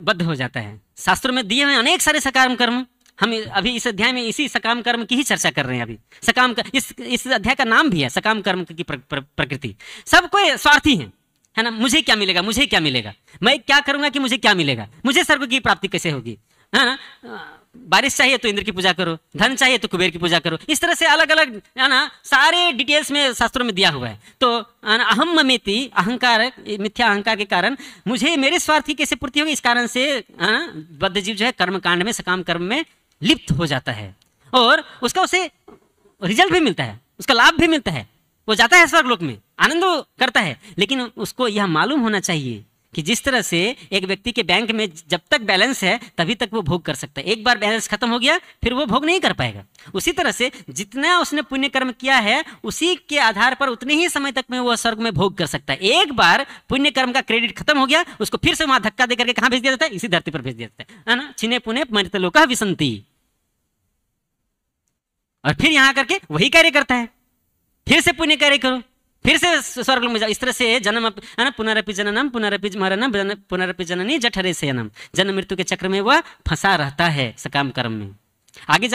बद्ध हो जाता है। शास्त्रों में दिए हुए अनेक सारे सकाम कर्म, हम अभी इस अध्याय में इसी सकाम कर्म की ही चर्चा कर रहे हैं। अभी सकाम इस अध्याय का नाम भी है सकाम कर्म की प्रकृति। सब कोई स्वार्थी है ना, मुझे क्या मिलेगा, मुझे क्या मिलेगा, मैं क्या करूंगा कि मुझे क्या मिलेगा, मुझे स्वर्ग की प्राप्ति कैसे होगी, है ना। बारिश चाहिए तो इंद्र की पूजा करो, धन चाहिए तो कुबेर की पूजा करो। इस तरह से अलग अलग, है ना, सारे डिटेल्स में शास्त्रों में दिया हुआ है। तो अहम ममेति, अहंकार, मिथ्या अहंकार के कारण मुझे मेरे स्वार्थ की कैसे पूर्ति होगी, इस कारण से बद्ध जीव जो है कर्म कांड में, सकाम कर्म में लिप्त हो जाता है और उसका उसे रिजल्ट भी मिलता है, उसका लाभ भी मिलता है। वो जाता है स्वर्गलोक में, आनंद करता है, लेकिन उसको यह मालूम होना चाहिए कि जिस तरह से एक व्यक्ति के बैंक में जब तक बैलेंस है तभी तक वो भोग कर सकता है, एक बार बैलेंस खत्म हो गया फिर वो भोग नहीं कर पाएगा। उसी तरह से जितना उसने पुण्य कर्म किया है उसी के आधार पर उतने ही समय तक में वो स्वर्ग में भोग कर सकता है। एक बार पुण्य कर्म का क्रेडिट खत्म हो गया, उसको फिर से वहां धक्का देकर के कहां भेज दिया जाता है, इसी धरती पर भेज दिया जाता है ना। छिने पुणे मर्त्यलोका विसंति, और फिर यहां करके वही कार्य करता है, फिर से पुण्य कार्य करो, फिर से स्वर्ग में जाओ। इस तरह से जन्म, है ना, पुनरपि जननम पुनरपि मरणम पुनरपि जननी जठरे शयनम, जन्म मृत्यु के चक्र में वह फंसा रहता है सकाम कर्म में। आगे